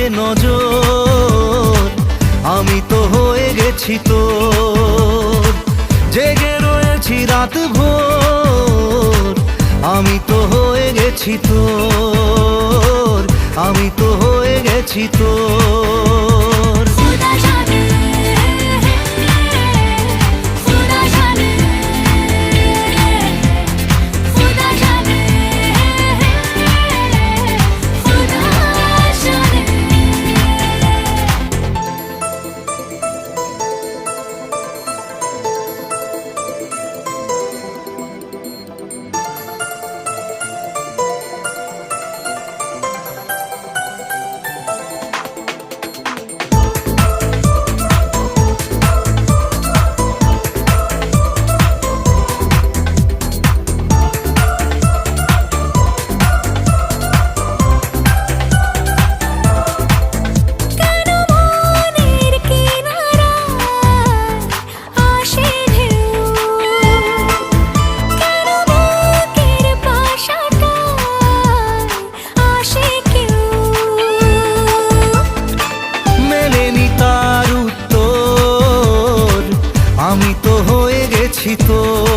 যে নজর, আমি তো হয়ে গেছি তোর। জেগে রয়েছি রাত ভোর, আমি তো হয়ে গেছি তোর, আমি তো হয়ে গেছি তোর। আমি তো হয়ে গেছি তোর।